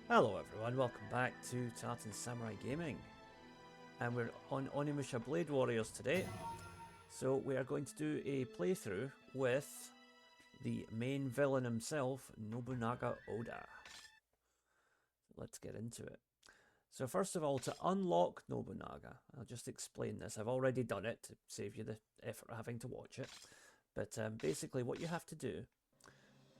Hello everyone, welcome back to Tartan Samurai Gaming. And we're on Onimusha Blade Warriors today. So we are going to do a playthrough with the main villain himself, Nobunaga Oda. Let's get into it. So first of all, to unlock Nobunaga, I'll just explain this. I've already done it to save you the effort of having to watch it. But basically what you have to do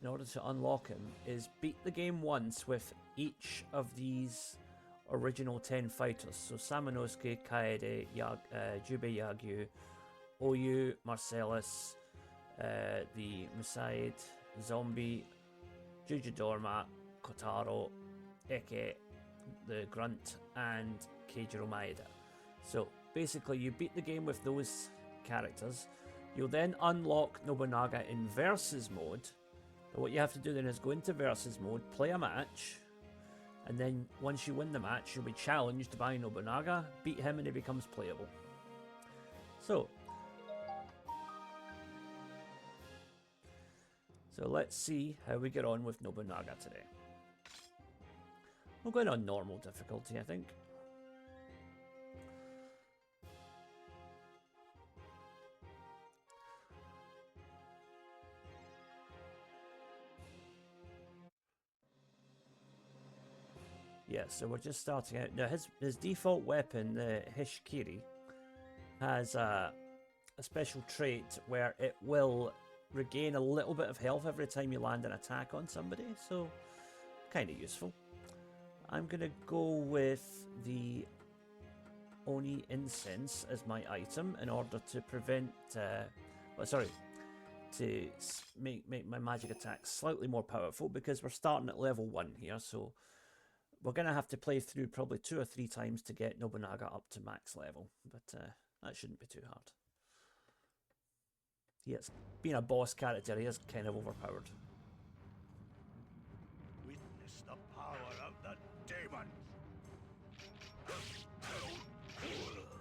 in order to unlock him is beat the game once with each of these original 10 fighters. So Samanosuke, Kaede, Jubei Yagyu, Oyu, Marcellus, the Musaid, Zombie, Jujudorma, Kotaro, Eke, the Grunt, and Keijiro Maeda. So basically you beat the game with those characters. You'll then unlock Nobunaga in Versus mode. What you have to do then is go into Versus mode, play a match, and then once you win the match, you'll be challenged by Nobunaga, beat him, and he becomes playable. So let's see how we get on with Nobunaga today. We're going on normal difficulty, I think. Yeah, so we're just starting out. Now, his default weapon, the Hishikiri, has a special trait where it will regain a little bit of health every time you land an attack on somebody, so kind of useful. I'm going to go with the Oni Incense as my item in order to prevent... to make my magic attacks slightly more powerful, because we're starting at level 1 here, so we're going to have to play through probably 2 or 3 times to get Nobunaga up to max level, but that shouldn't be too hard. Yes, being a boss character, he is kind of overpowered. Witness the power of the demon.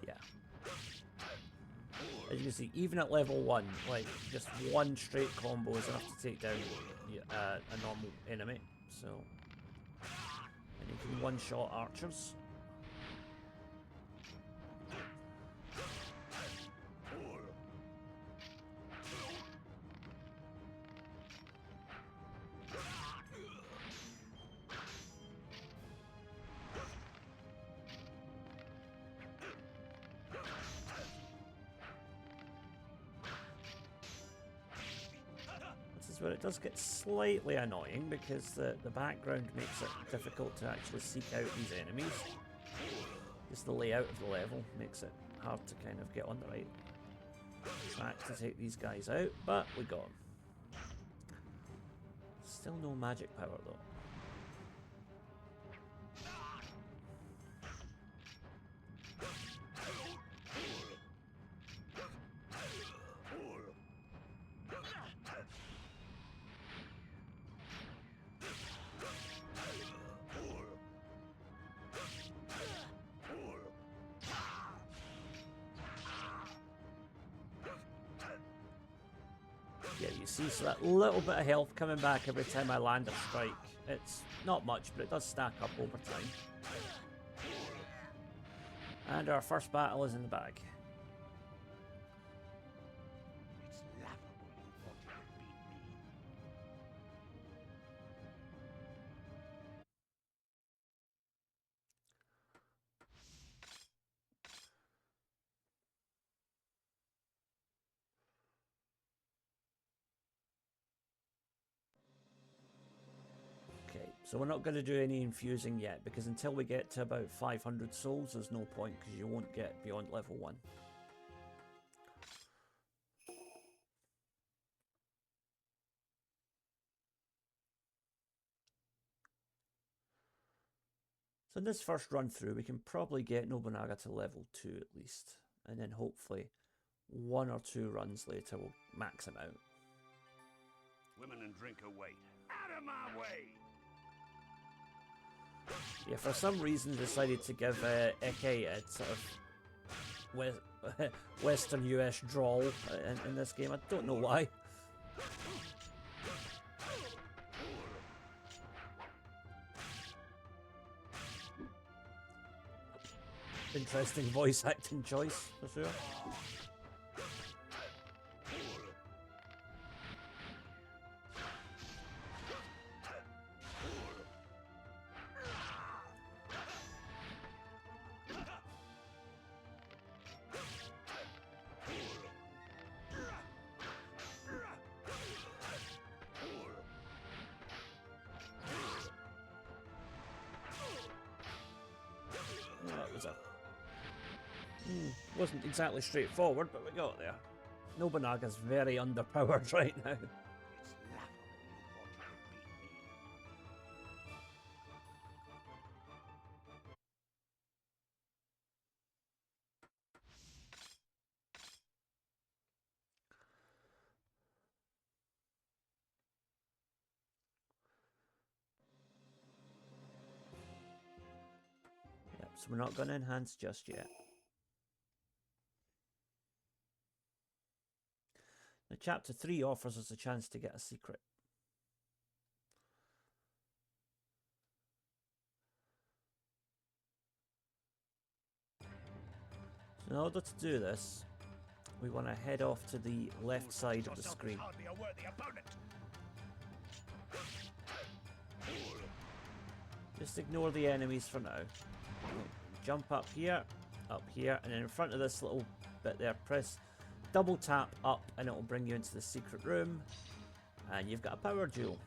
Yeah. As you can see, even at level 1, like, just one straight combo is enough to take down a normal enemy, so... And you can one-shot archers. This is where it does get slightly annoying, because the background makes it difficult to actually seek out these enemies. Just the layout of the level makes it hard to kind of get on the right track to take these guys out, but we got them. Still no magic power though. Yeah, you see, so that little bit of health coming back every time I land a strike. It's not much, but it does stack up over time. And our first battle is in the bag. It's laughable you thought you could beat me. Okay, so we're not going to do any infusing yet, because until we get to about 500 souls, there's no point, because you won't get beyond level 1. So in this first run through, we can probably get Nobunaga to level 2 at least, and then hopefully 1 or 2 runs later we'll max him out. Women and drink await. Out of my way! Yeah, for some reason decided to give Eke a sort of Western US drawl in this game. I don't know why. interesting voice acting choice, for sure. Wasn't exactly straightforward, but we got there. Nobunaga's very underpowered right now. It's laughable you want to beat me. Yep, so we're not going to enhance just yet. Now, Chapter 3 offers us a chance to get a secret. So in order to do this, we want to head off to the left side of the screen. Just ignore the enemies for now. Jump up here, and then in front of this little bit there, press double tap up and it will bring you into the secret room, and you've got a power jewel.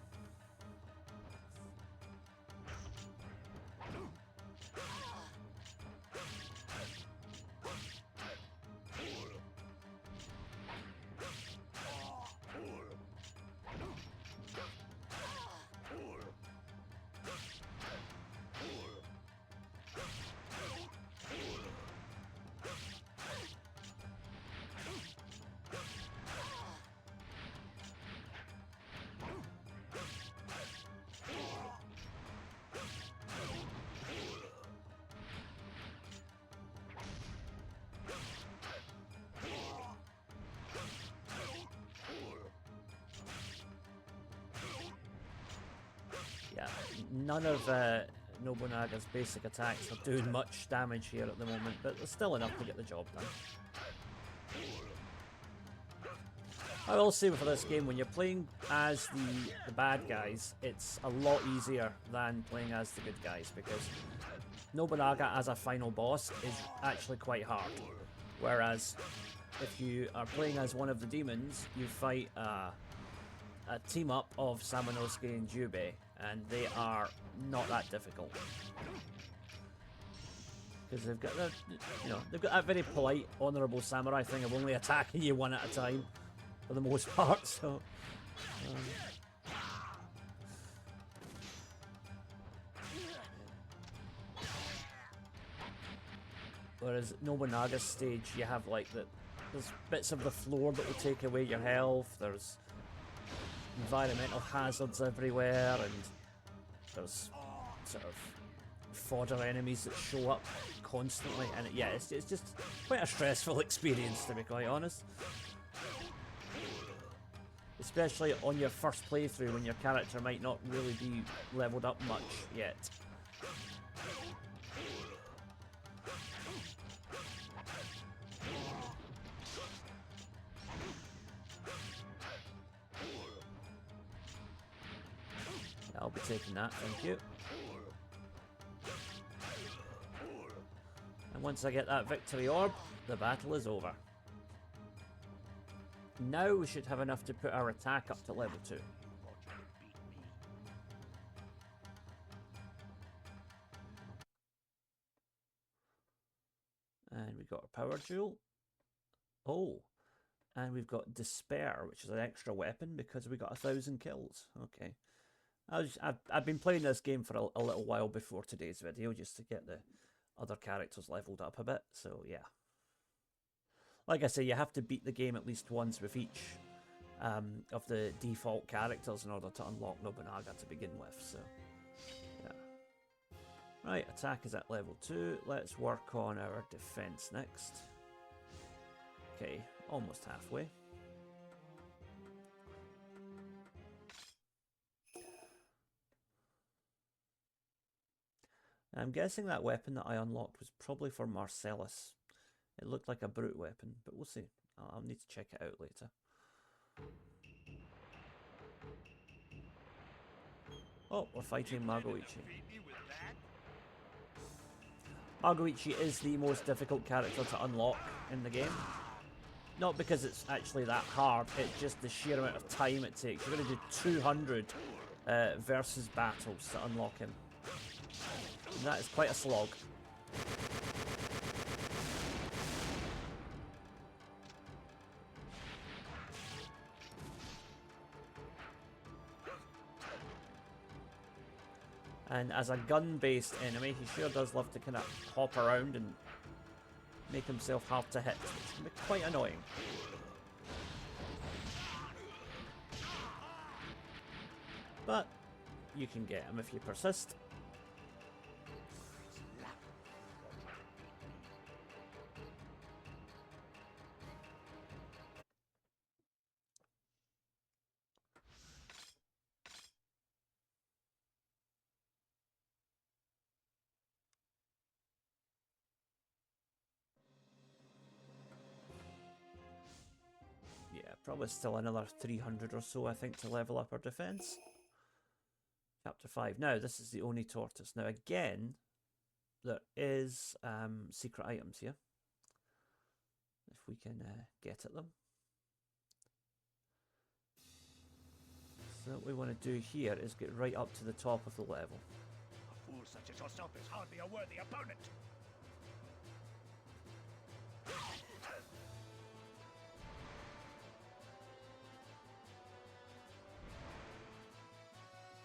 Yeah, none of Nobunaga's basic attacks are doing much damage here at the moment, but there's still enough to get the job done. I will say for this game, when you're playing as the bad guys, it's a lot easier than playing as the good guys, because Nobunaga as a final boss is actually quite hard. Whereas if you are playing as one of the demons, you fight a team up of Samanosuke and Jubei, and they are not that difficult. Because they've got that, they've got that very polite, honourable samurai thing of only attacking you one at a time, for the most part. So, whereas Nobunaga's stage, you have like there's bits of the floor that will take away your health. There's environmental hazards everywhere, and there's sort of fodder enemies that show up constantly, and it's just quite a stressful experience, to be quite honest. Especially on your first playthrough, when your character might not really be leveled up much yet. I'll be taking that, thank you. And once I get that victory orb, the battle is over. Now we should have enough to put our attack up to level 2. And we've got our power jewel. Oh, and we've got Despair, which is an extra weapon because we got 1,000 kills. Okay. I've been playing this game for a little while before today's video, just to get the other characters leveled up a bit, so yeah. Like I say, you have to beat the game at least once with each of the default characters in order to unlock Nobunaga to begin with, so yeah. Right, attack is at level 2. Let's work on our defense next. Okay, almost halfway. I'm guessing that weapon that I unlocked was probably for Marcellus. It looked like a brute weapon, but we'll see. I'll need to check it out later. Oh, we're fighting Magoichi. Magoichi is the most difficult character to unlock in the game. Not because it's actually that hard, it's just the sheer amount of time it takes. You're going to do 200 versus battles to unlock him. And that is quite a slog. And as a gun-based enemy, he sure does love to kind of hop around and make himself hard to hit, which can be quite annoying. But you can get him if you persist. Yeah, probably still another 300 or so, I think, to level up our defense. Chapter 5. Now, this is the Oni Tortoise. Now, again, there is secret items here. If we can get at them. So what we want to do here is get right up to the top of the level. A fool such as yourself is hardly a worthy opponent.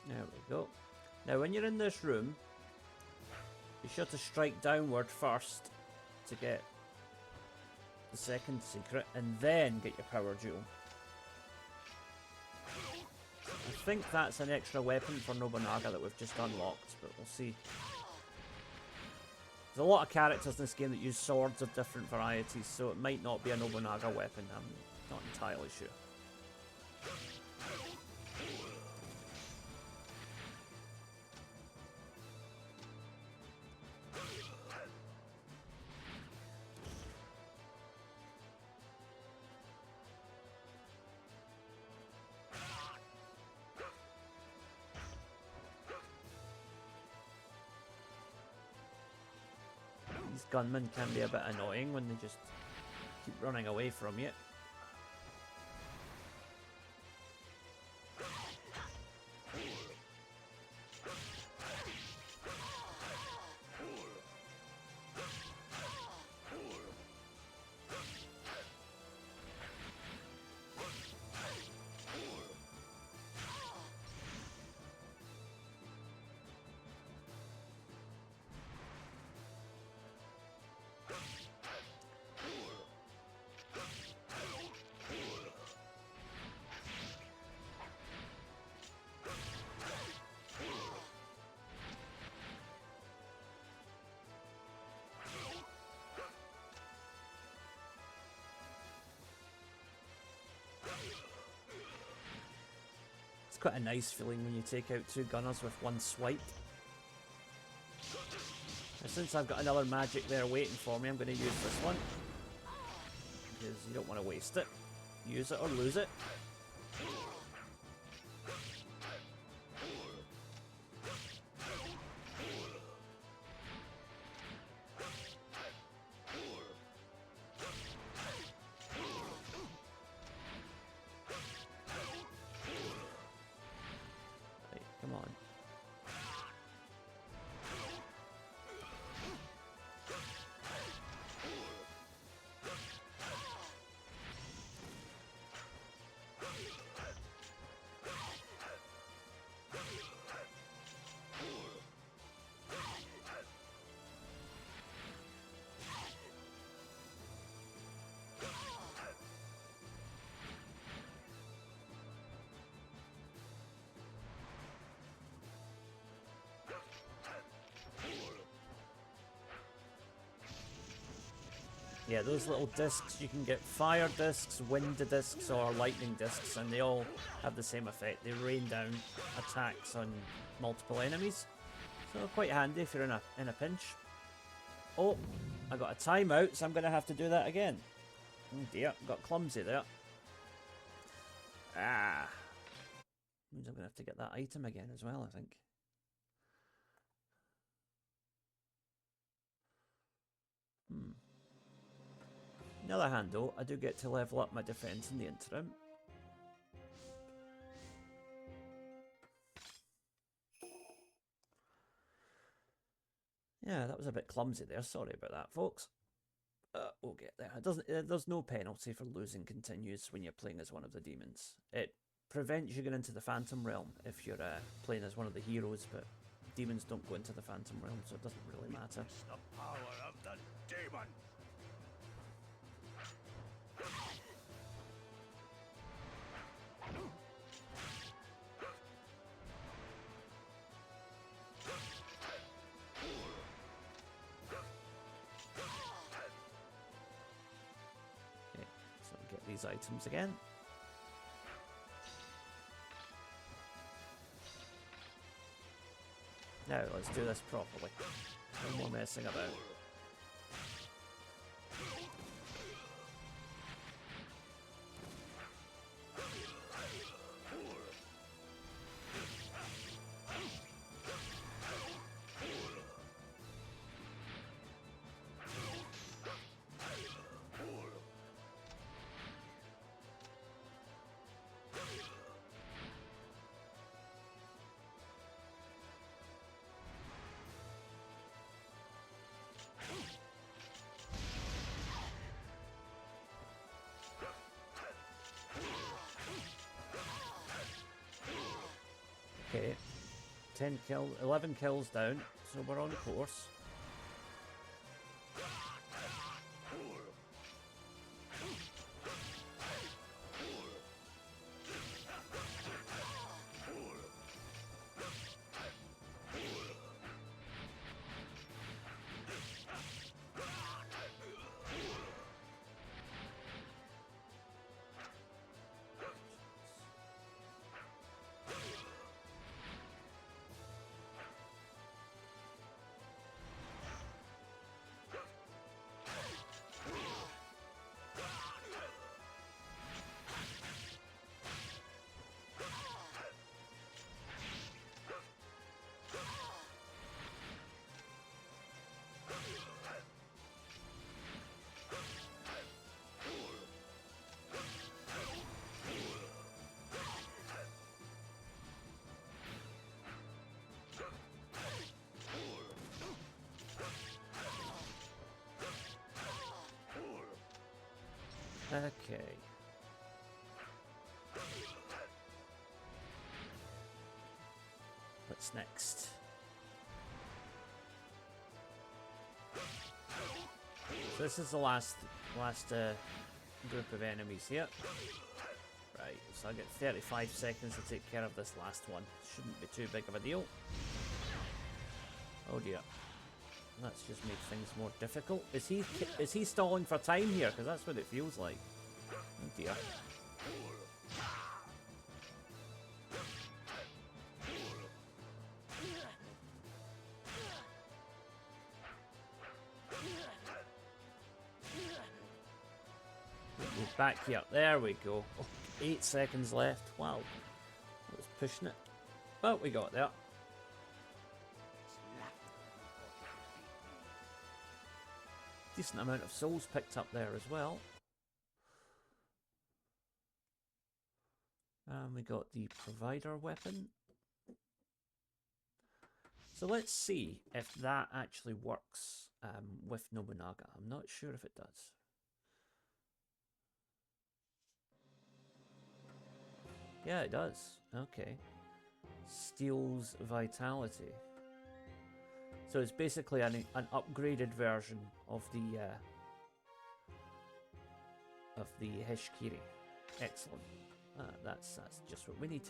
There we go. Now when you're in this room, be sure to strike downward first to get the second secret, and then get your power jewel. I think that's an extra weapon for Nobunaga that we've just unlocked, but we'll see. There's a lot of characters in this game that use swords of different varieties, so it might not be a Nobunaga weapon. I'm not entirely sure. These gunmen can be a bit annoying when they just keep running away from you. It's quite a nice feeling when you take out two gunners with one swipe. And since I've got another magic there waiting for me, I'm going to use this one. Because you don't want to waste it. Use it or lose it. Come on. Yeah, those little discs, you can get fire discs, wind discs, or lightning discs, and they all have the same effect. They rain down attacks on multiple enemies. So quite handy if you're in a pinch. Oh, I got a timeout, so I'm going to have to do that again. Oh dear, got clumsy there. Ah. Means I'm going to have to get that item again as well, I think. On the other hand though, I do get to level up my defense in the interim. Yeah, that was a bit clumsy there. Sorry about that, folks. We'll get there. It doesn't. There's no penalty for losing continues when you're playing as one of the demons. It prevents you going into the Phantom Realm if you're playing as one of the heroes, but demons don't go into the Phantom Realm, so it doesn't really matter. It's the power of the demon. Okay, so get these items again. Now let's do this properly. No more messing about. Okay, 11 kills down, so we're on course. Okay. What's next? So this is the last group of enemies here. Right, so I get 35 seconds to take care of this last one. Shouldn't be too big of a deal. Oh dear. That's just made things more difficult. Is he stalling for time here? Because that's what it feels like. Oh dear. We're back here. There we go. Oh, 8 seconds left. Wow. I was pushing it. But we got there. Decent amount of souls picked up there as well. And we got the provider weapon. So let's see if that actually works with Nobunaga. I'm not sure if it does. Yeah, it does. Okay. Steals vitality. So it's basically an upgraded version of the Heshikiri. Excellent. That's just what we need.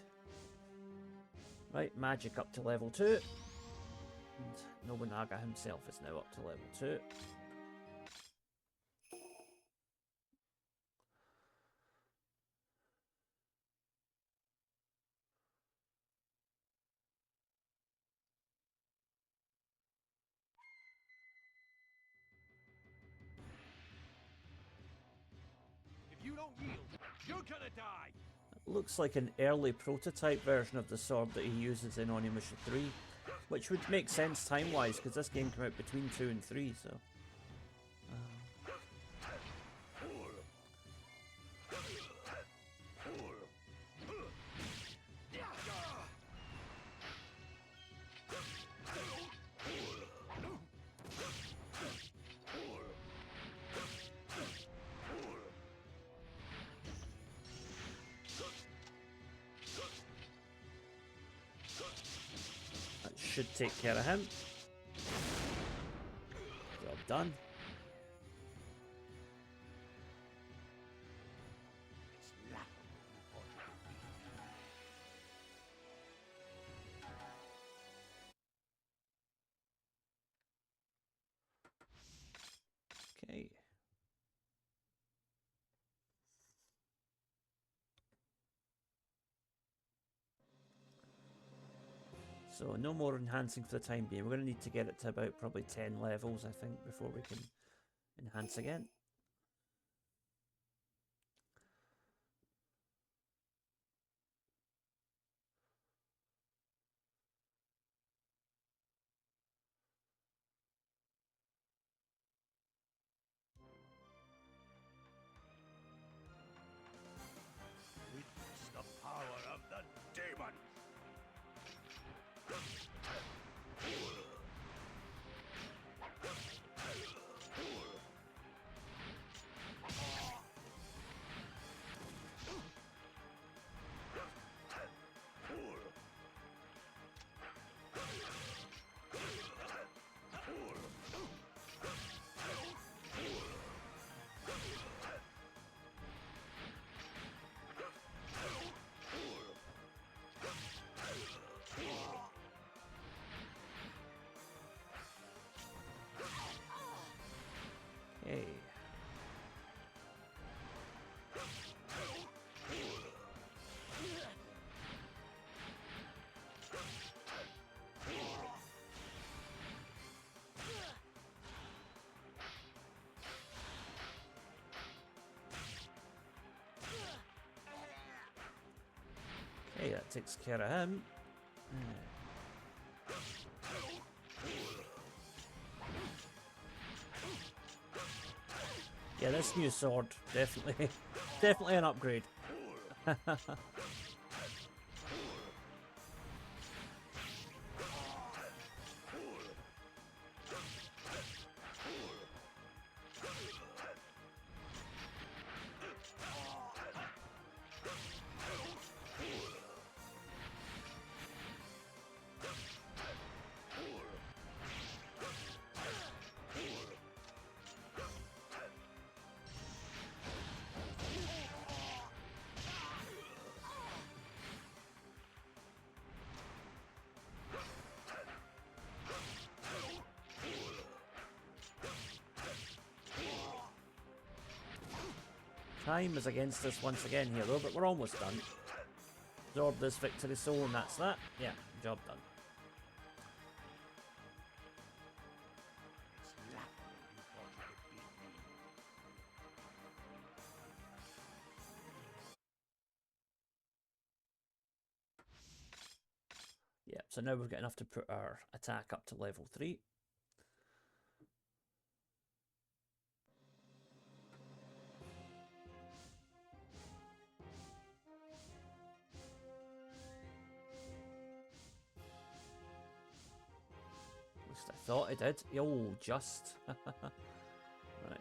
Right, magic up to level 2. And Nobunaga himself is now up to level 2. You're gonna die. Looks like an early prototype version of the sword that he uses in Onimusha 3, which would make sense time-wise because this game came out between 2 and 3, so... That should take care of him. Job done. Okay. So no more enhancing for the time being. We're going to need to get it to about probably 10 levels, I think, before we can enhance again. Witness the power of the demon. Okay. Okay, that takes care of him. Yeah, this new sword, definitely, definitely an upgrade. Time is against us once again here though, but we're almost done. Absorb this victory soul and that's that. Yeah, job done. Yeah, so now we've got enough to put our attack up to level 3. At least I thought I did. Oh, just. Right.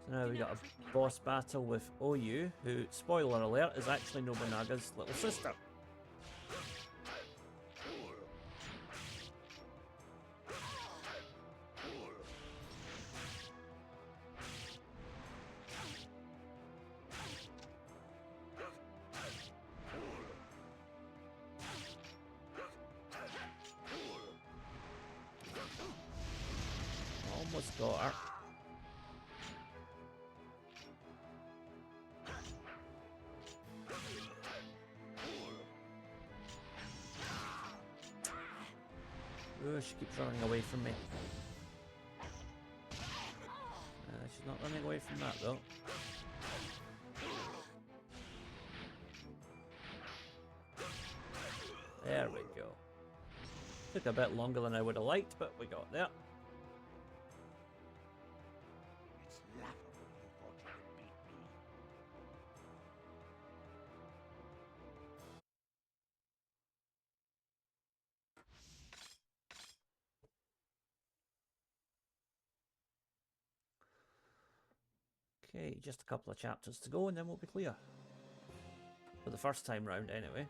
So now we got a boss battle with Oyu, who, spoiler alert, is actually Nobunaga's little sister. Almost Got her. Oh, she keeps running away from me. She's not running away from that though. There we go. Took a bit longer than I would have liked, but we got there. It's laughable you thought you could beat me. Okay, just a couple of chapters to go and then we'll be clear. For the first time round anyway.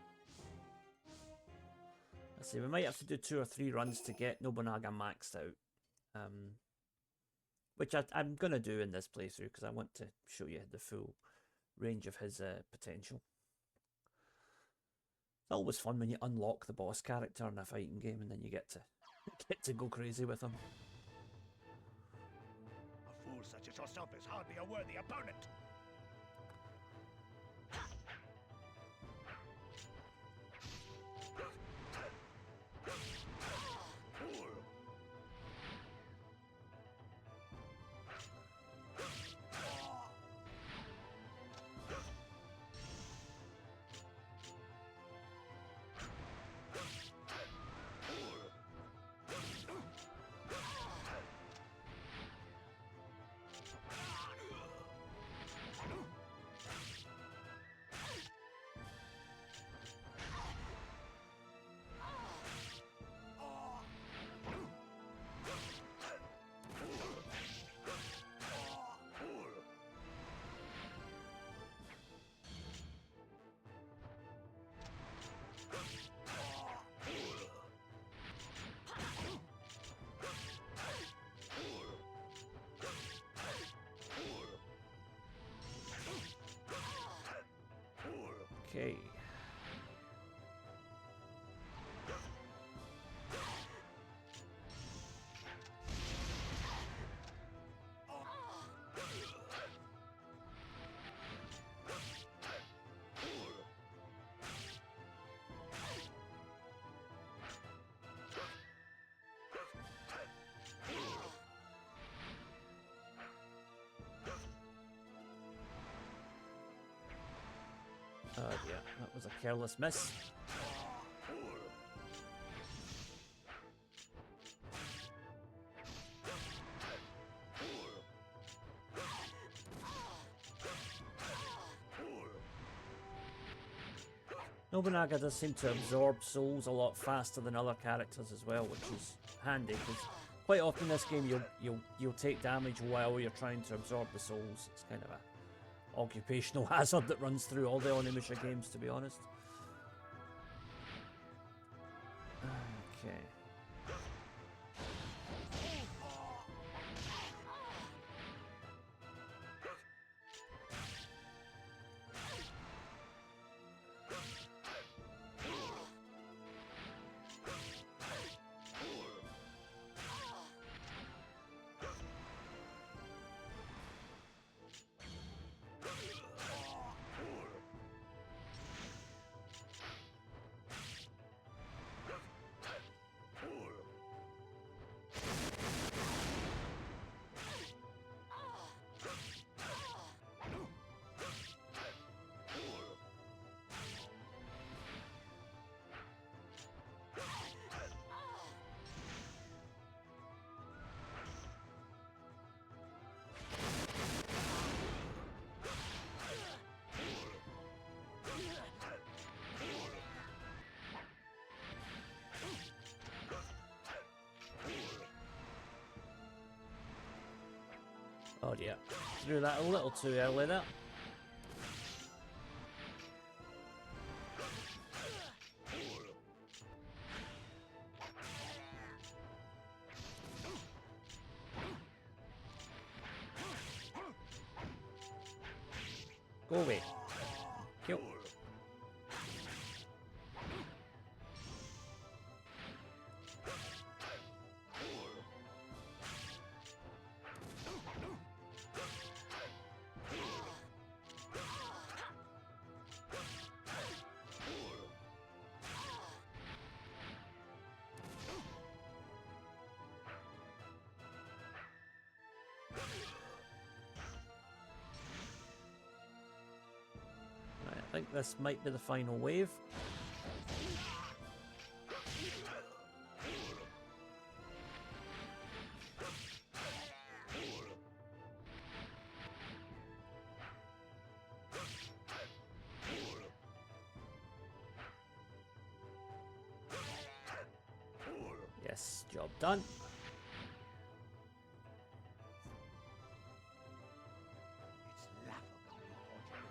Let's see, we might have to do 2 or 3 runs to get Nobunaga maxed out. Which I'm going to do in this playthrough because I want to show you the full range of his potential. It's always fun when you unlock the boss character in a fighting game and then you get to go crazy with him. A fool such as yourself is hardly a worthy opponent. Okay. Oh yeah, that was a careless miss. Nobunaga does seem to absorb souls a lot faster than other characters as well, which is handy because quite often in this game you'll take damage while you're trying to absorb the souls. It's kind of a occupational hazard that runs through all the Onimusha games, to be honest. Okay. Oh dear, threw that a little too early there. Go away. Kill. think this might be the final wave. Yes, job done. It's laughable what you beat.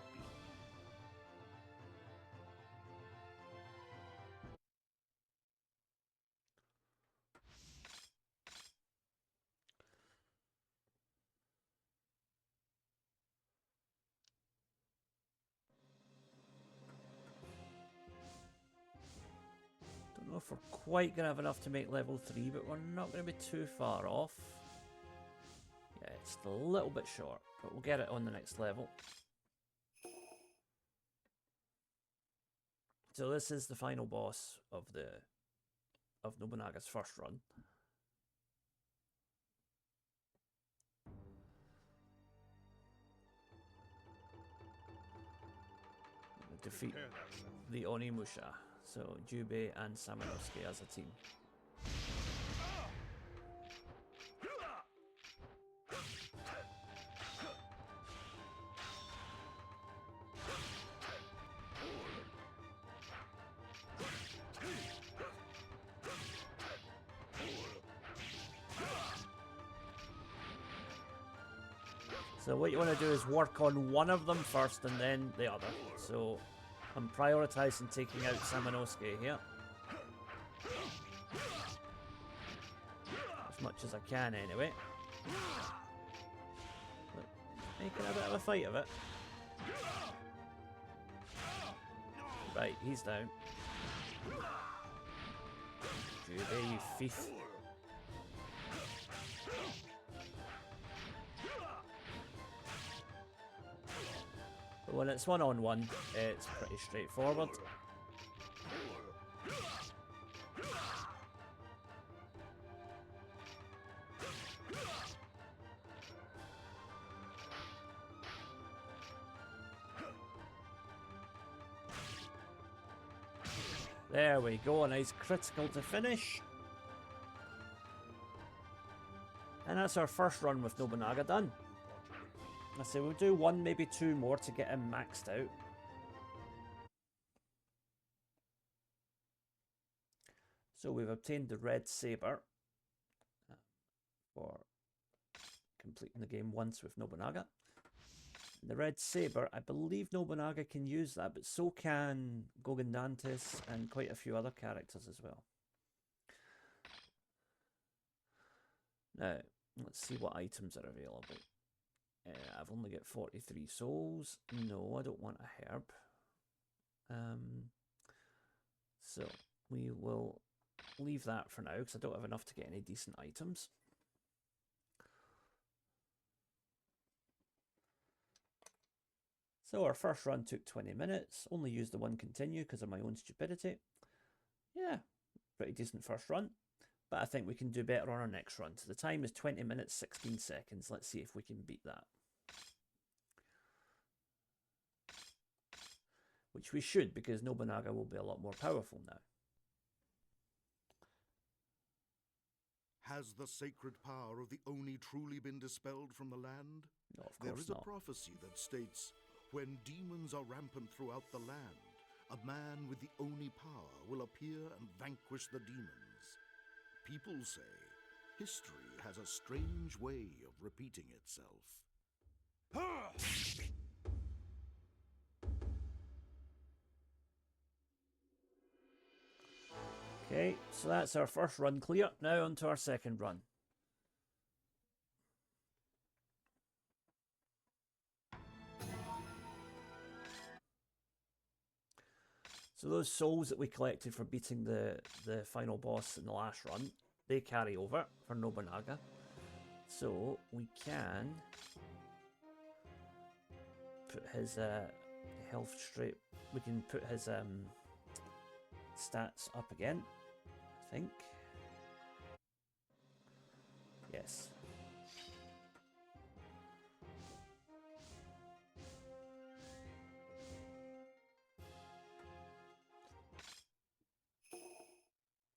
Don't know if we're quite going to have enough to make level 3, but we're not going to be too far off. Yeah, it's a little bit short, but we'll get it on the next level. So this is the final boss of Nobunaga's first run. We'll defeat the Onimusha, so Jubei and Samanosuke as a team. So what you want to do is work on one of them first and then the other. So I'm prioritising taking out Samanosuke here. As much as I can anyway. But making a bit of a fight of it. Right, he's down. Jubei, you thief. But when it's one-on-one, it's pretty straightforward. There we go, a nice critical to finish. And that's our first run with Nobunaga done. I say we'll do one, maybe two more to get him maxed out. So we've obtained the red saber for completing the game once with Nobunaga. The red saber, I believe Nobunaga can use that, but so can Gogendantis and quite a few other characters as well. Now, let's see what items are available. I've only got 43 souls. No, I don't want a herb. So we will leave that for now because I don't have enough to get any decent items. So our first run took 20 minutes. Only used the one continue because of my own stupidity. Yeah, pretty decent first run. But I think we can do better on our next run. So the time is 20 minutes, 16 seconds. Let's see if we can beat that. Which we should, because Nobunaga will be a lot more powerful now. Has the sacred power of the Oni truly been dispelled from the land? No, of There course is not. a prophecy that states, when demons are rampant throughout the land, a man with the Oni power will appear and vanquish the demons. People say history has a strange way of repeating itself. Okay, so that's our first run clear. Now on to our second run. So those souls that we collected for beating the final boss in the last run, they carry over for Nobunaga. So we can put his health straight. We can put his stats up again, I think. Yes.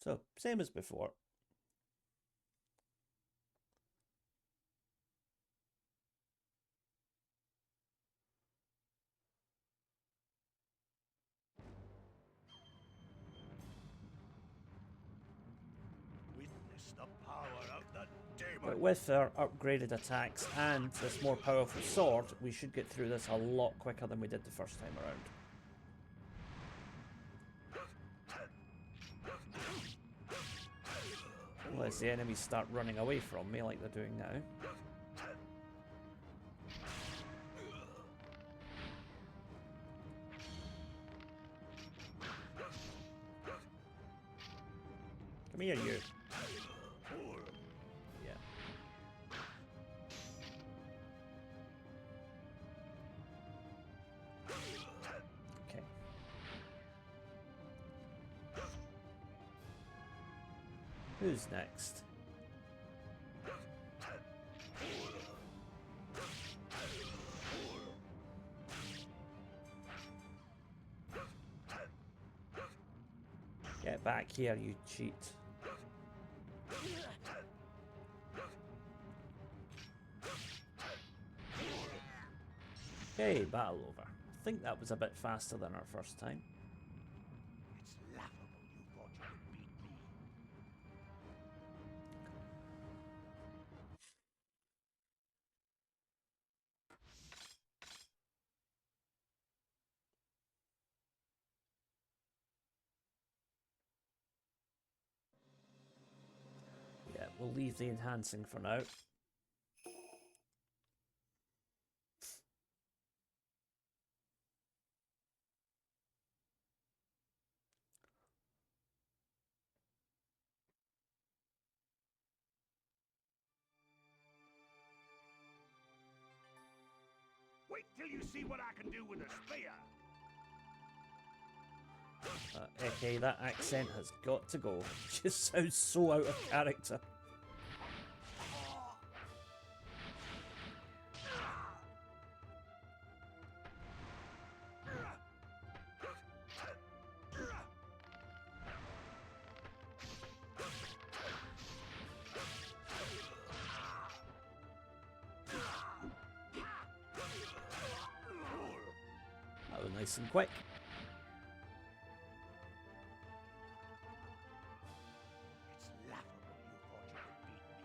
So, same as before. Witness the power of the demon. But with our upgraded attacks and this more powerful sword, we should get through this a lot quicker than we did the first time around. Unless the enemies start running away from me like they're doing now. Come here, you. Yeah. Okay. Who's next? Get back here, you cheat. Okay, battle over. I think that was a bit faster than our first time. It's laughable you thought you could beat me. Yeah, we'll leave the enhancing for now. Wait till you see what I can do with a spear. Okay, that accent has got to go. It just sounds so out of character. That was nice and quick. It's laughable you thought you could beat me.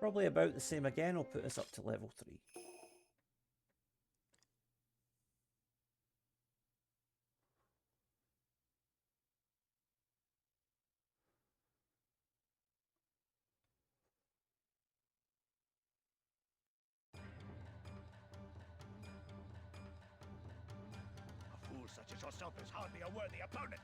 Probably about the same again. I'll put us up to level 3. A fool such as yourself is hardly a worthy opponent.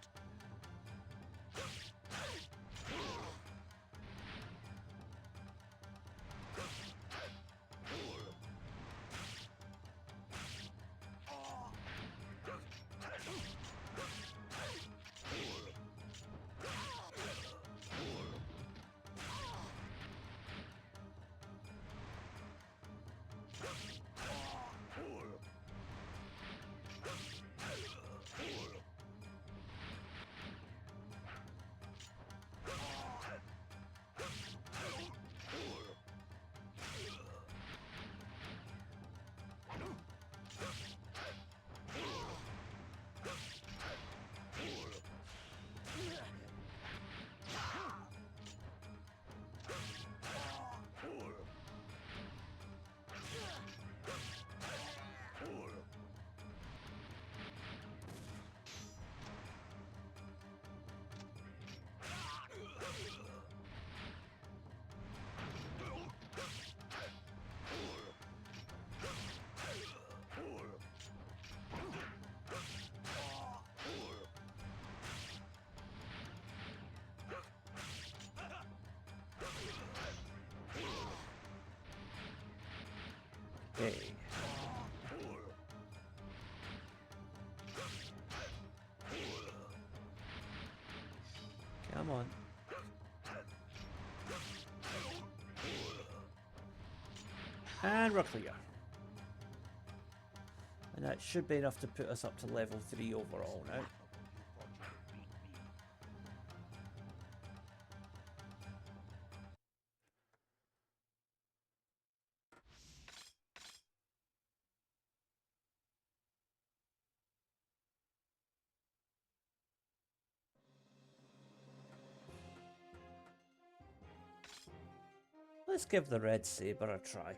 Okay. Come on. And we're clear. And that should be enough to put us up to level 3 overall now. Let's give the red saber a try.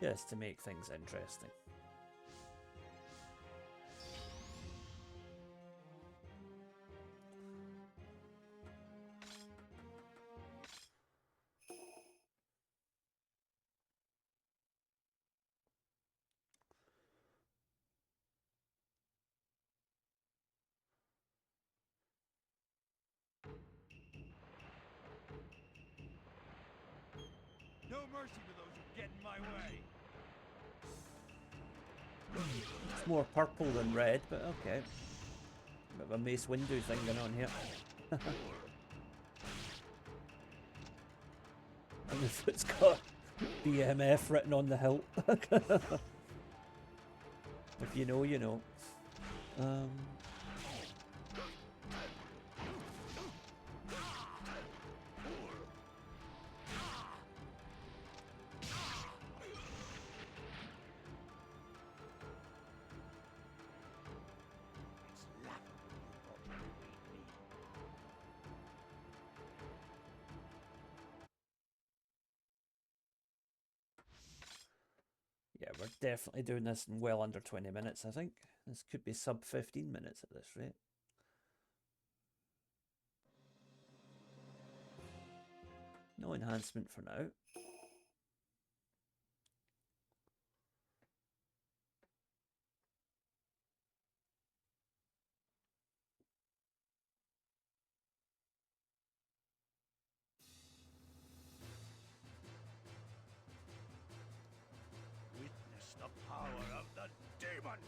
Just to make things interesting. No mercy to those who get in my way. It's more purple than red, but okay. Bit of a Mace Windu thing going on here. And if it's got BMF written on the hilt. If you know, you know. Yeah, we're definitely doing this in well under 20 minutes, I think. This could be sub 15 minutes at this rate. No enhancement for now. Witness the power of the demon.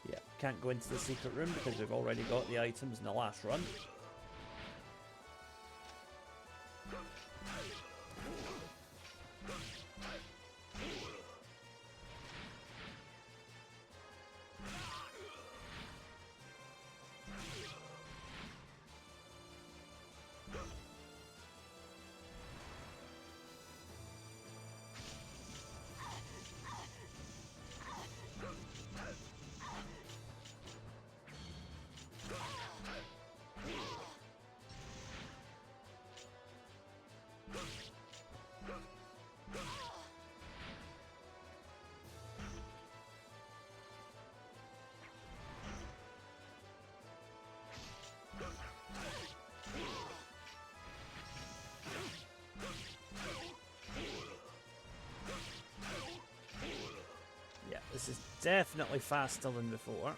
Yeah, can't go into the secret room because we've already got the items in the last run. This is definitely faster than before.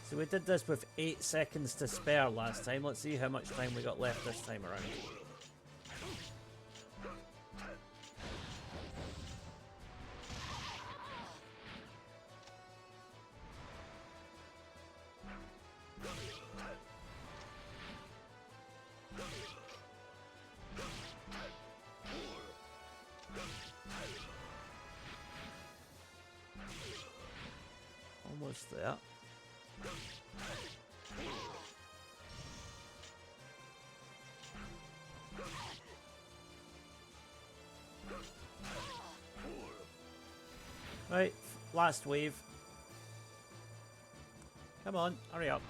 So we did this with 8 seconds to spare last time. Let's see how much time we got left this time around. Almost there. Right, last wave. Come on, hurry up.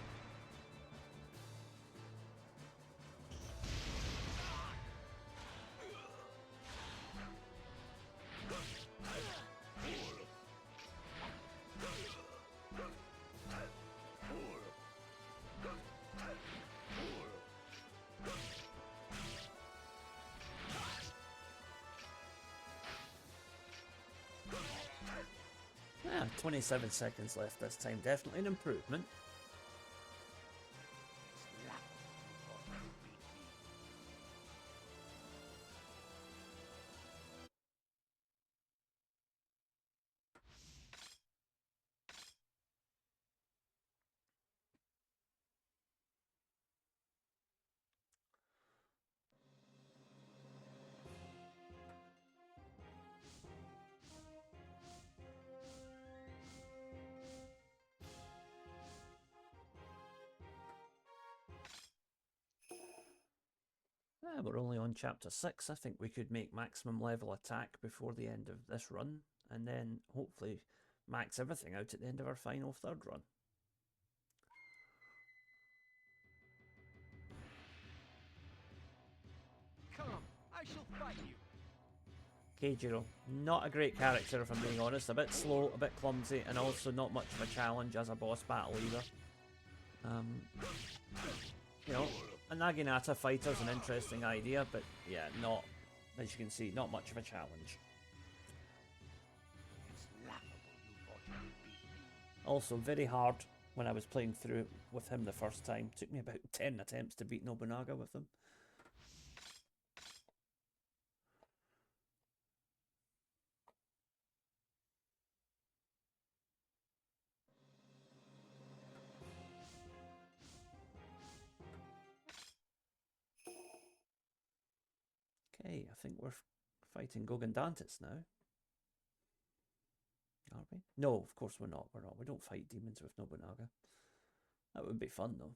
27 seconds left this time. Definitely an improvement. We're only on chapter 6. I think we could make maximum level attack before the end of this run, and then hopefully max everything out at the end of our final third run. Come, I shall fight you. Keijiro, not a great character if I'm being honest. A bit slow, a bit clumsy, and also not much of a challenge as a boss battle either. You know, a Naginata fighter's an interesting idea, but yeah, not, as you can see, not much of a challenge. It's laughable you thought you could beat me. Also very hard when I was playing through with him the first time. Took me about 10 attempts to beat Nobunaga with him. Okay, I think we're fighting Gogen Dantis now. Are we? No, of course we're not. We're not. We don't fight demons with Nobunaga. That would be fun though.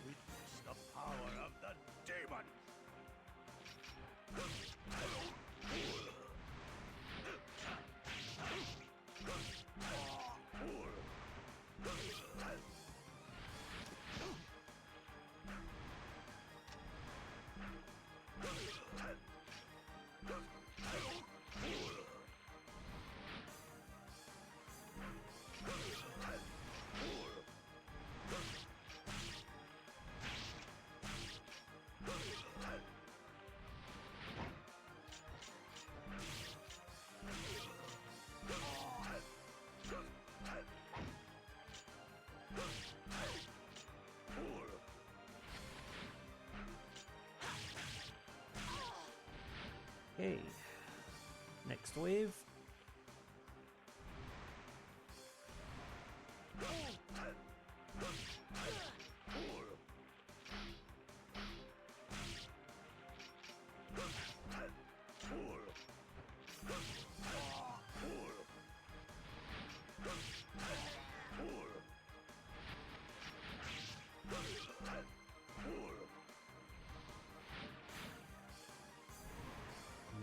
Witness the power of the demon. Okay, next wave.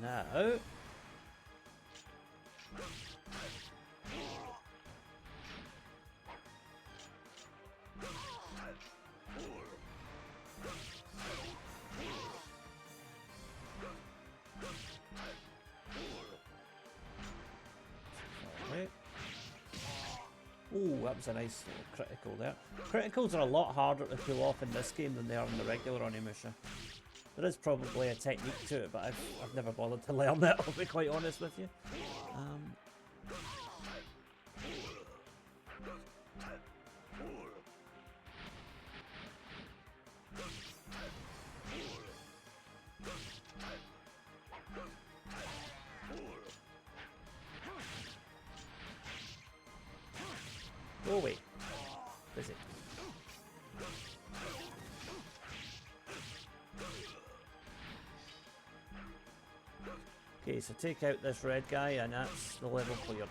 Now, oh, that was a nice little critical there. Criticals are a lot harder to pull off in this game than they are in the regular Onimusha. There is probably a technique to it, but I've never bothered to learn it, I'll be quite honest with you. Go away. Is it? Okay, so take out this red guy and that's the level cleared.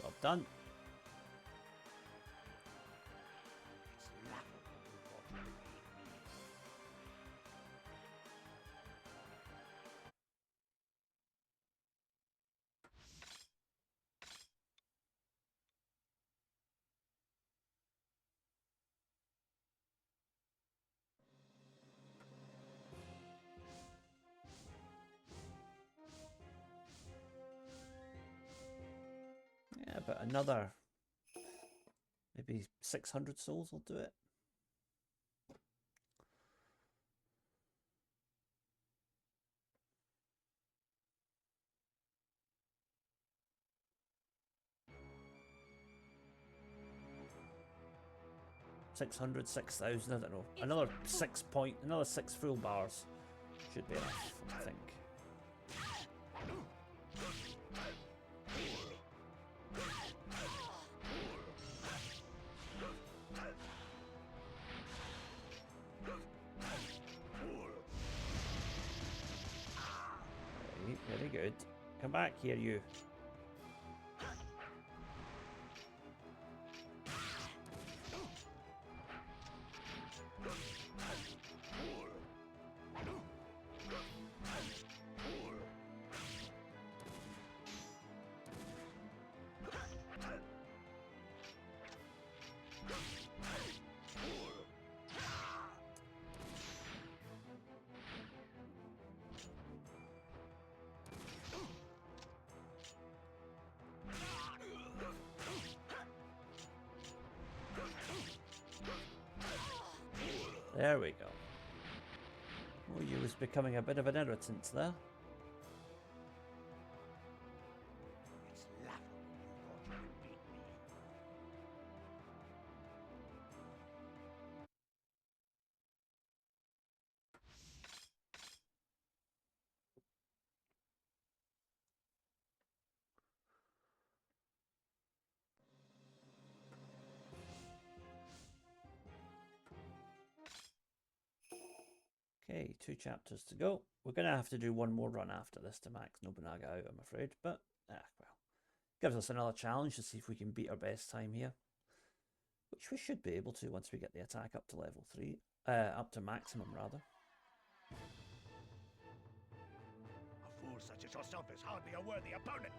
Job done. Yeah, but another maybe 600 souls will do it. 600, 6,000, I don't know. Another 6 full bars should be enough, I think. Right, very good. Come back here, you. There we go. Oh, you was becoming a bit of an irritant there. It's laughable you thought you could beat me. Okay, 2 chapters to go. We're going to have to do one more run after this to max Nobunaga out, I'm afraid. But, well, gives us another challenge to see if we can beat our best time here. Which we should be able to once we get the attack up to level 3. Up to maximum, rather. A fool such as yourself is hardly a worthy opponent.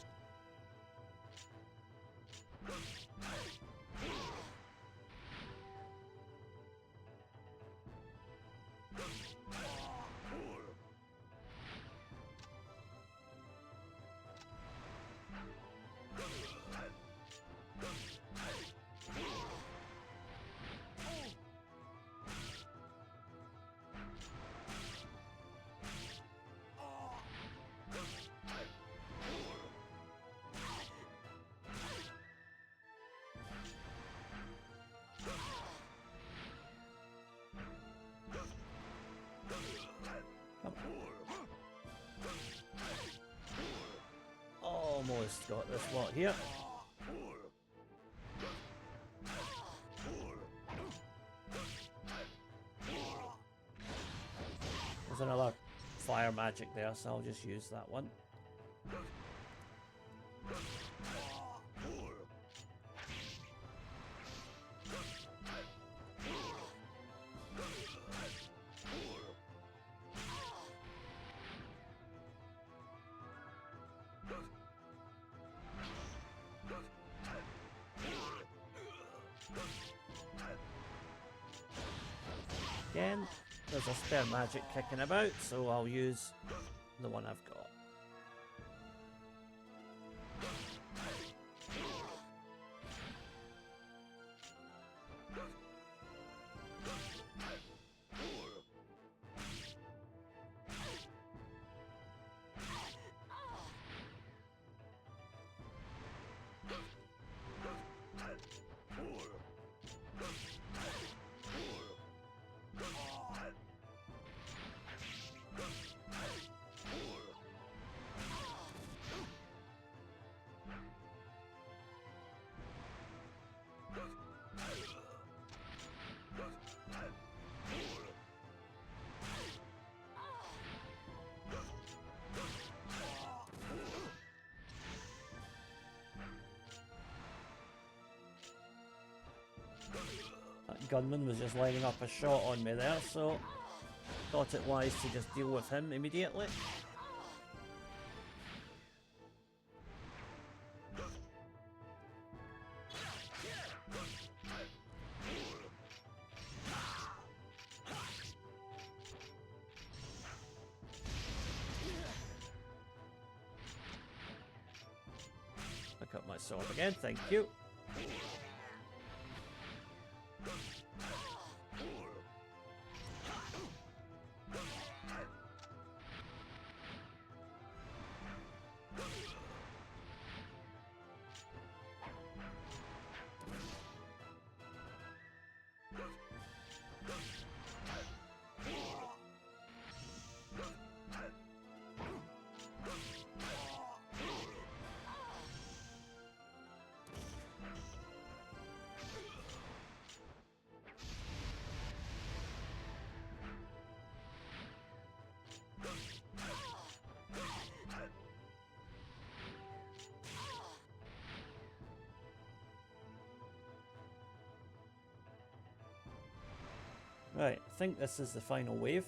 Almost got this lot here. There's another fire magic there, so I'll just use that one. Again, there's a spare magic kicking about, so I'll use the one I've got. That gunman was just lining up a shot on me there, so thought it wise to just deal with him immediately. Pick up my sword again, thank you. think this is the final wave.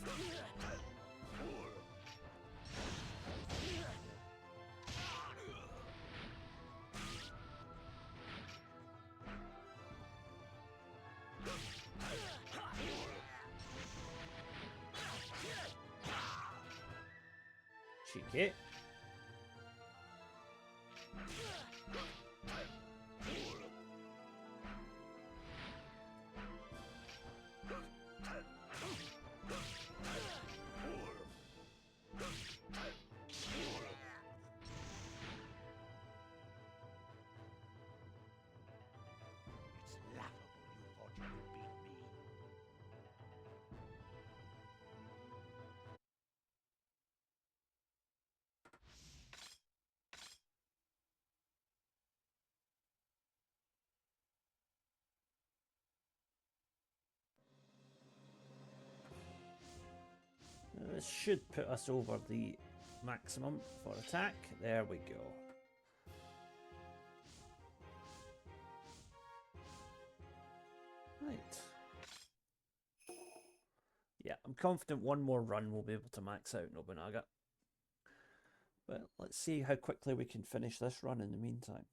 Cheeky. It's laughable you thought you could beat me. This should put us over the maximum for attack. There we go. Right. Yeah, I'm confident one more run we'll be able to max out Nobunaga. But let's see how quickly we can finish this run in the meantime.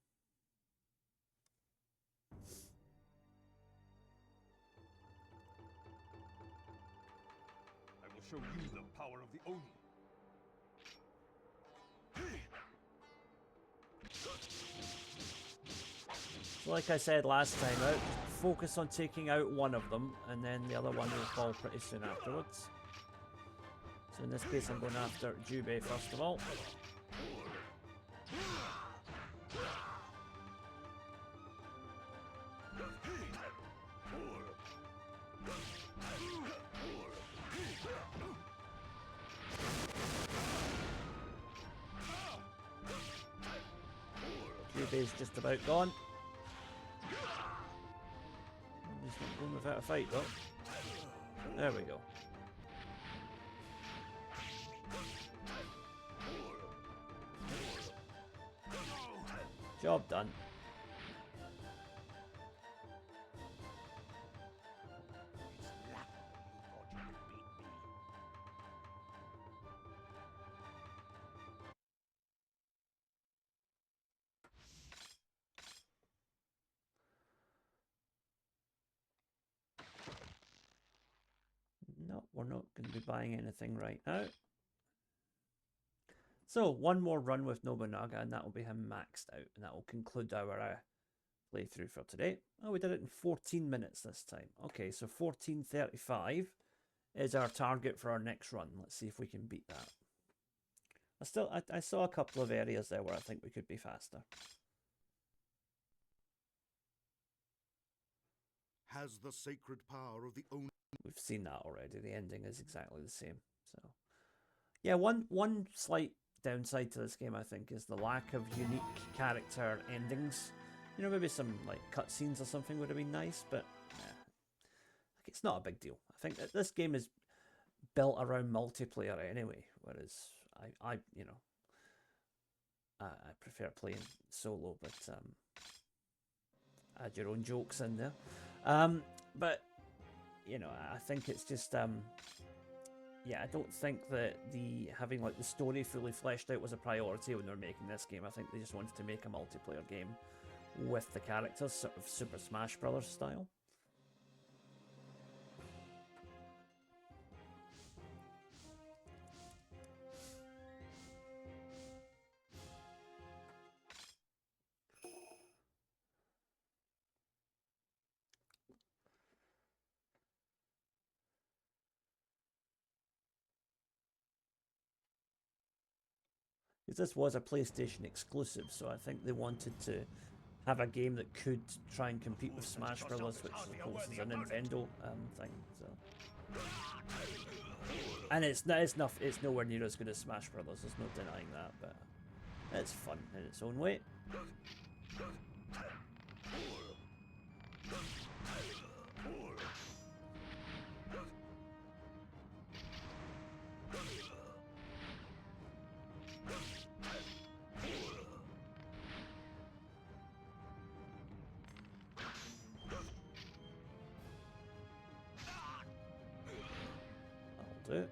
I will show you the power of the Oni. So like I said last time out, focus on taking out one of them, and then the other one will fall pretty soon afterwards. So in this case I'm going after Jubei first of all. Jubei's just about gone. He's not going without a fight though. There we go. Job done. It's laughable you thought you could beat me. No, we're not going to be buying anything right now. So, one more run with Nobunaga, and that will be him maxed out, and that will conclude our playthrough for today. Oh, we did it in 14 minutes this time. Okay, so 14:35 is our target for our next run. Let's see if we can beat that. I saw a couple of areas there where I think we could be faster. Has the sacred power of the Oni. We've seen that already. The ending is exactly the same. So, yeah, one slight downside to this game, I think, is the lack of unique character endings. You know, maybe some like cutscenes or something would have been nice, but it's not a big deal. I think that this game is built around multiplayer anyway, whereas I prefer playing solo, but add your own jokes in there. But you know, I think it's just yeah, I don't think that having like the story fully fleshed out was a priority when they were making this game. I think they just wanted to make a multiplayer game with the characters, sort of Super Smash Brothers style. Because this was a PlayStation exclusive, so I think they wanted to have a game that could try and compete with Smash Brothers, which of course is a Nintendo thing. So, and it's nowhere near as good as Smash Brothers. There's no denying that, but it's fun in its own way. do.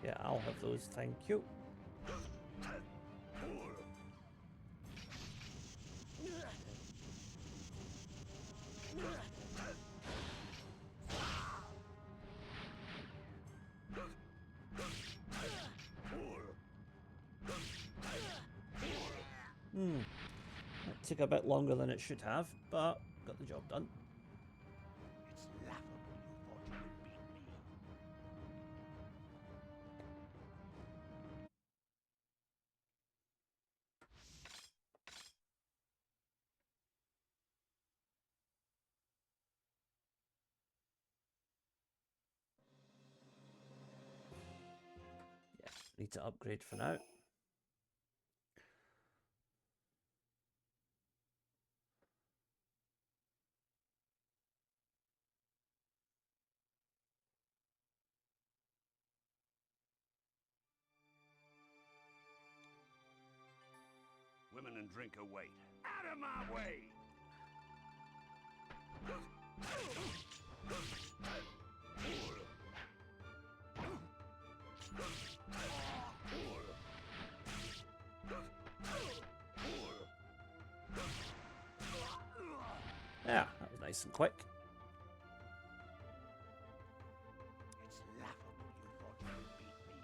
Yeah, I'll have those, thank you. That took a bit longer than it should have, but got the job done. It's laughable you thought you could beat me. Yeah, need to upgrade for now. Women and drink await. Out of my way! Yeah, that was nice and quick. It's laughable you thought you could beat me.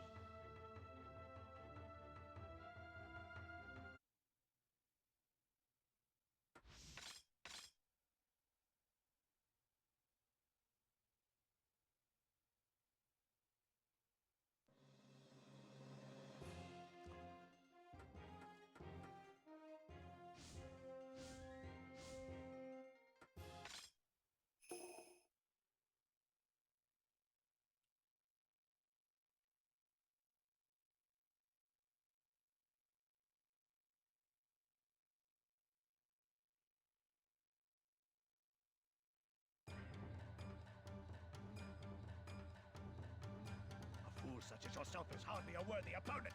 A fool such as yourself is hardly a worthy opponent.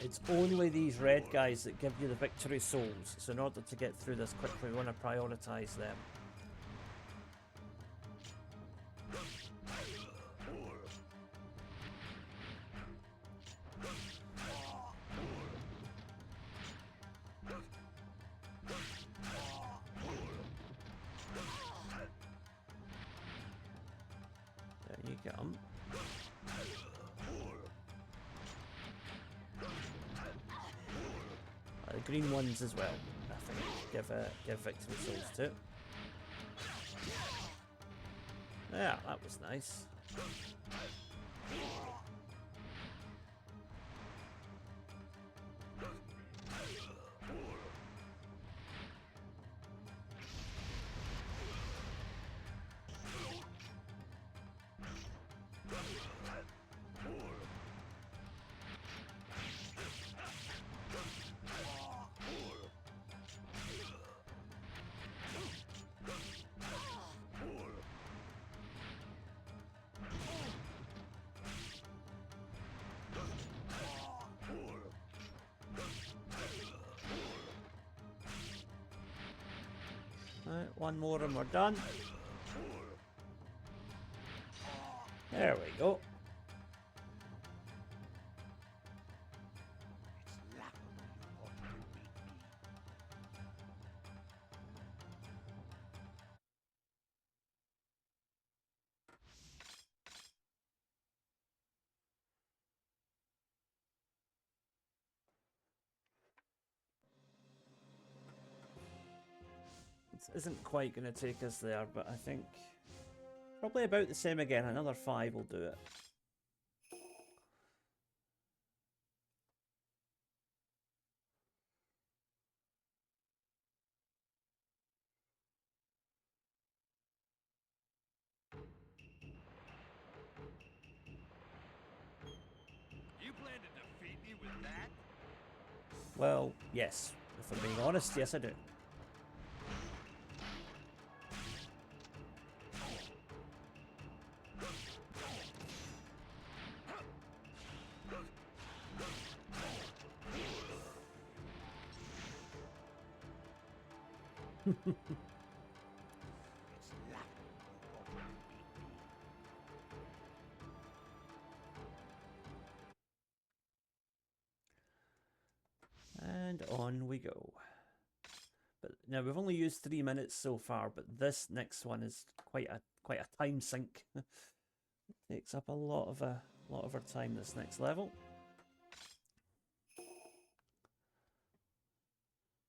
It's only these red guys that give you the victory souls, so in order to get through this quickly we want to prioritise them. There you come. The green ones as well, I think, give victory souls too. Yeah, that was nice. Right, one more and we're done. There we go. It's laughable you thought you could beat me. This isn't quite going to take us there, but I think probably about the same again. Another 5 will do it. You plan to that? Well, yes. If I'm being honest, yes I do. It's laughing you thought you could beat me. And on we go. But now we've only used 3 minutes so far, but this next one is quite a time sink. Takes up a lot of our time, this next level.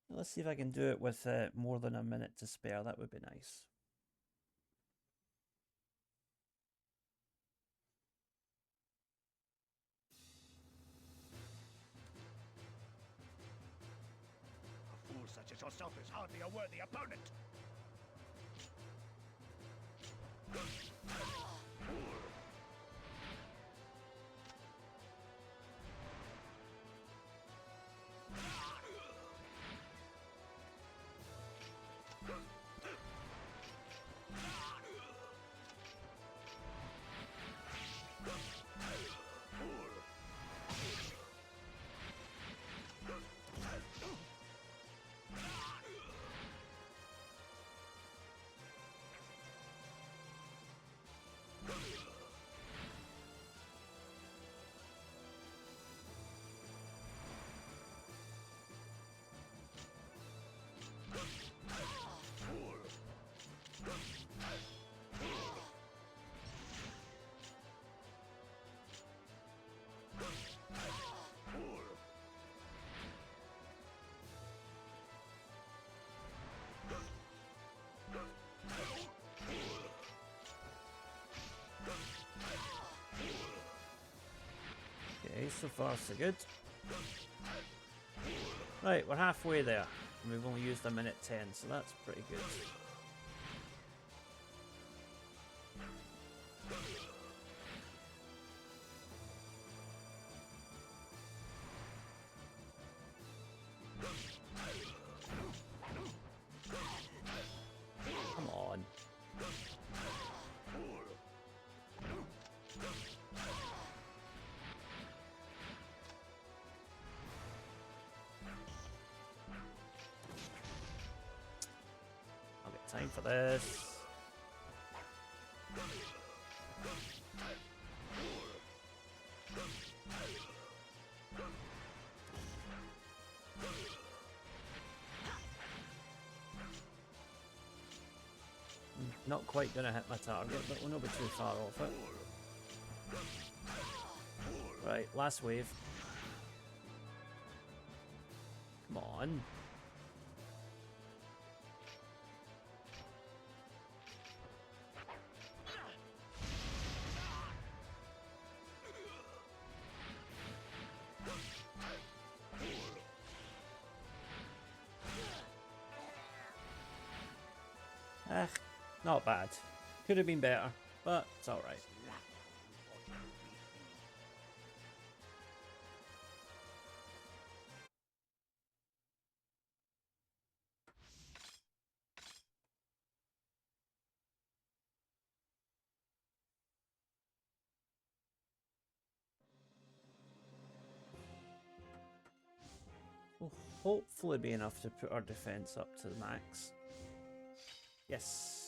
Let's see if I can do it with more than a minute to spare. That would be nice. A fool such as yourself is hardly a worthy opponent. Okay, so far so good. Right, we're halfway there. And we've only used a minute 10, so that's pretty good. Come on. I'll get time for this. Not quite gonna hit my target, but we'll not be too far off it. Right, last wave. Come on. Not bad. Could have been better, but it's alright. Will hopefully be enough to put our defense up to the max. Yes.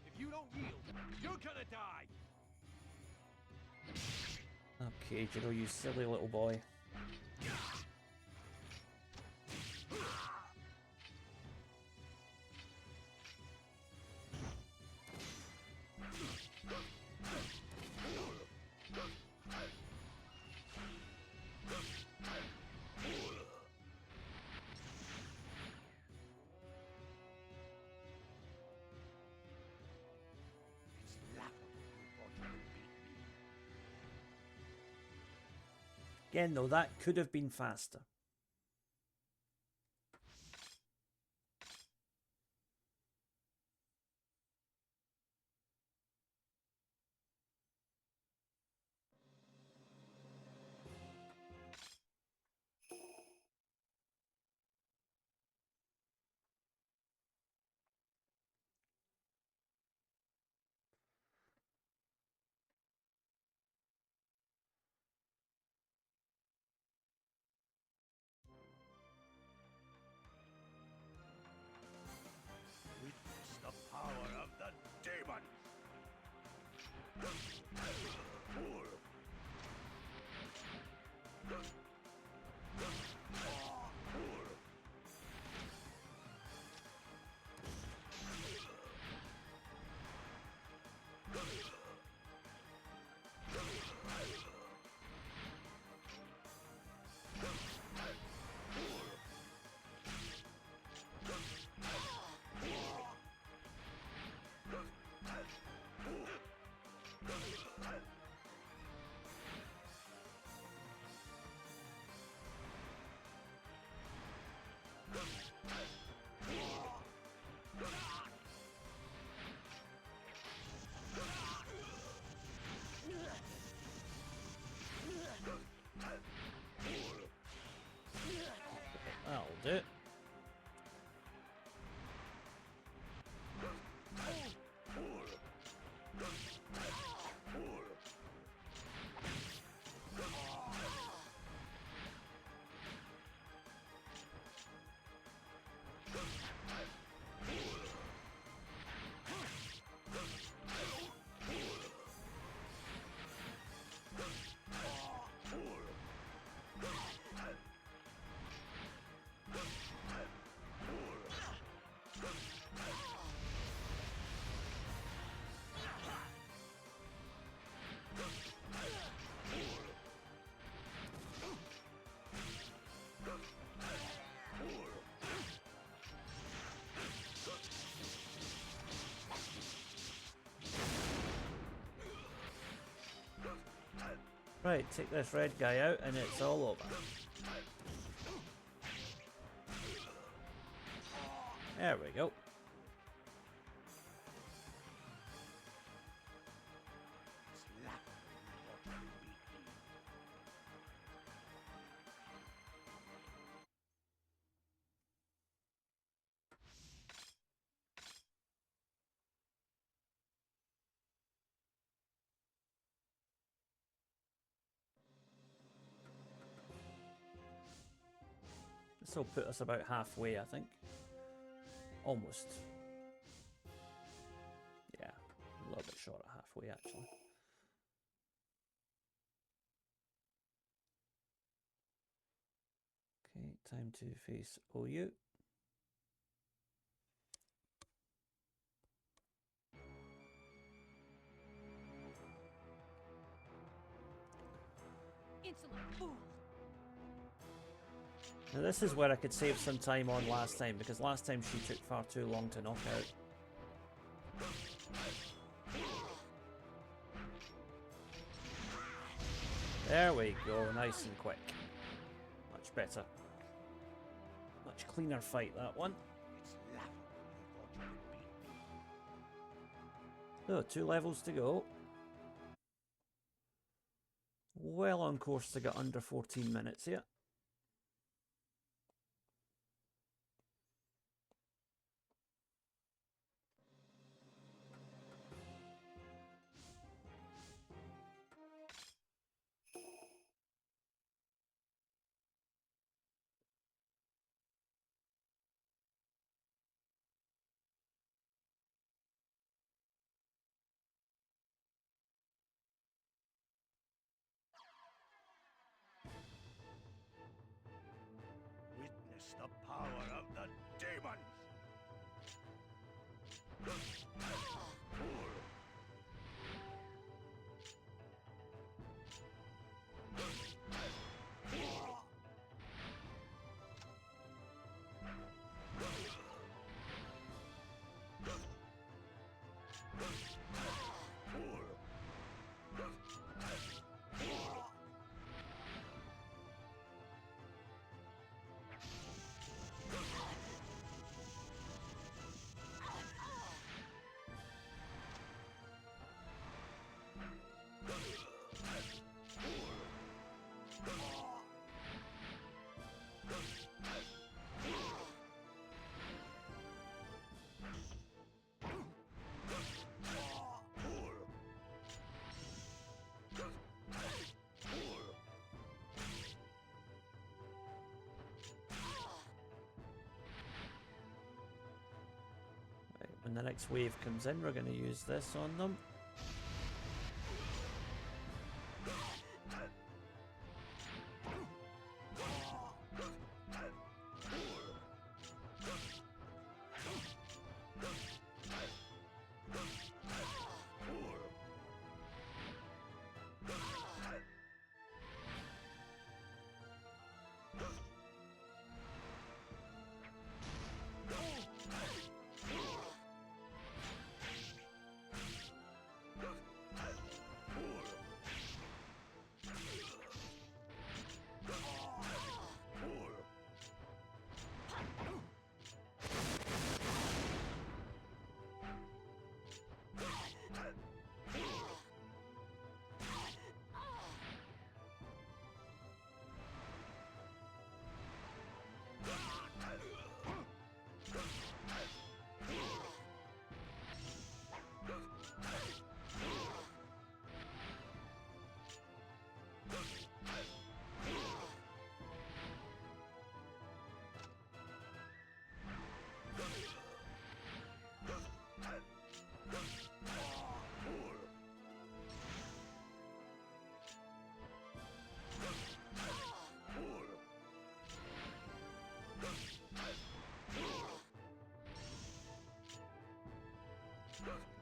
If you don't yield, you're gonna die. Okay, Jiro, you silly little boy. Again, though, that could have been faster. Witness the power of the demon. That'll do. Right, take this red guy out and it's all over. There we go. This will put us about halfway, I think. Almost. Yeah, a little bit short of halfway actually. Okay, time to face OU. Insolent fool! Now this is where I could save some time on last time, because last time she took far too long to knock out. There we go, nice and quick. Much better. Much cleaner fight, that one. It's laughable you thought you could beat me. So, 2 levels to go. Well on course to get under 14 minutes here. When the next wave comes in, we're going to use this on them.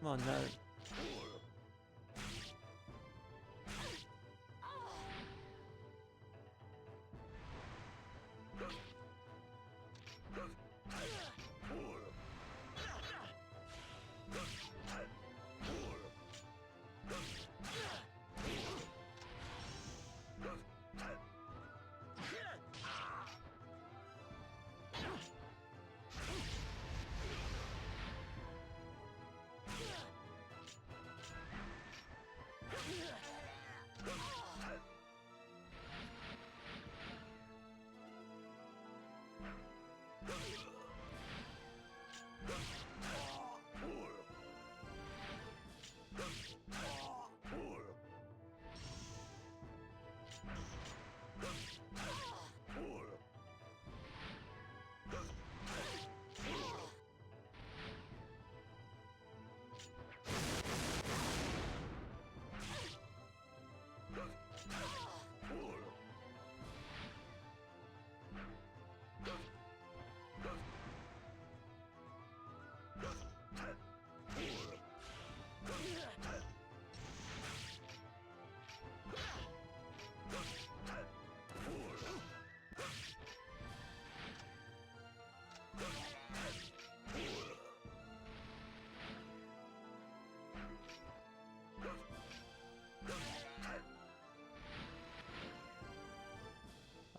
Come on now.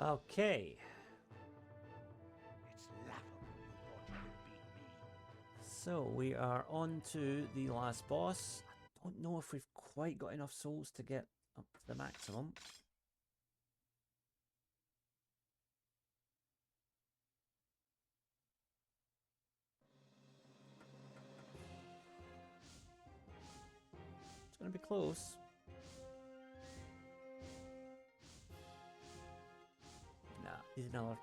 Okay. It's laughable you thought you could beat me. So we are on to the last boss. I don't know if we've quite got enough souls to get up to the maximum. It's going to be close. Nah, he's another.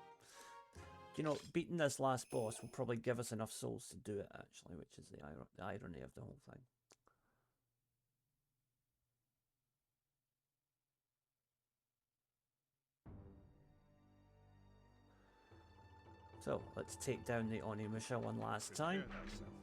You know, beating this last boss will probably give us enough souls to do it, actually, which is the irony of the whole thing. So, let's take down the Onimusha one last time. Prepare thyself.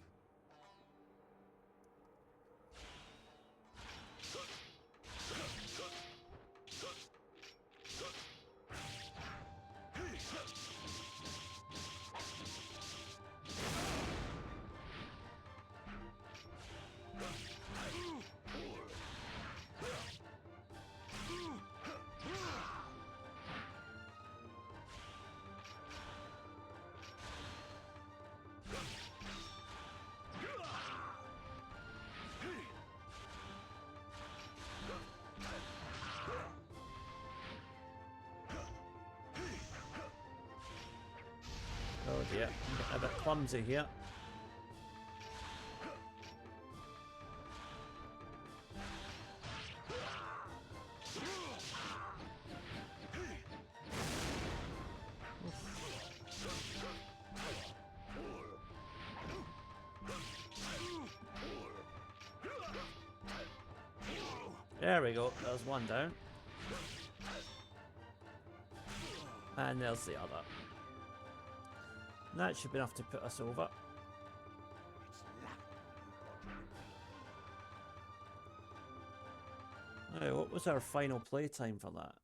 dear, I'm getting a bit clumsy here. There we go, there's one down. And there's the other. That should be enough to put us over. Now, what was our final playtime for that?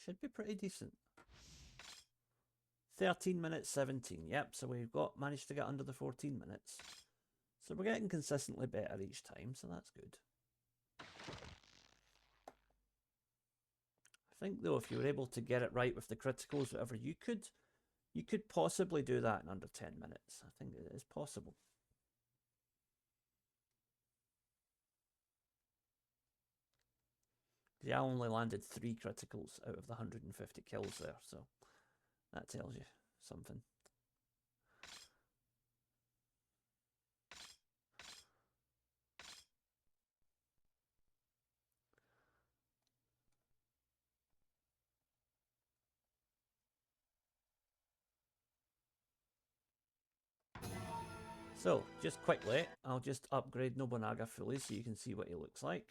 Should be pretty decent. 13 minutes 17, yep, so we've managed to get under the 14 minutes. So we're getting consistently better each time, so that's good. I think though, if you were able to get it right with the criticals, whatever, you could possibly do that in under 10 minutes. I think it is possible. Yeah, I only landed 3 criticals out of the 150 kills there, so that tells you something. So, just quickly, I'll just upgrade Nobunaga fully so you can see what he looks like.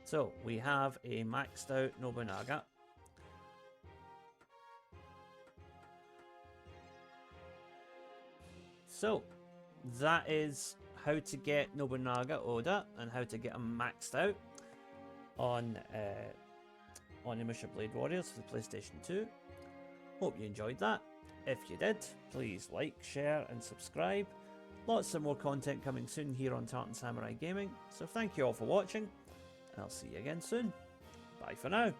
So, we have a maxed out Nobunaga. So, that is how to get Nobunaga Oda and how to get him maxed out on Onimusha Blade Warriors for the PlayStation 2. Hope you enjoyed that. If you did, please like, share and subscribe. Lots of more content coming soon here on Tartan Samurai Gaming. So thank you all for watching. And I'll see you again soon. Bye for now.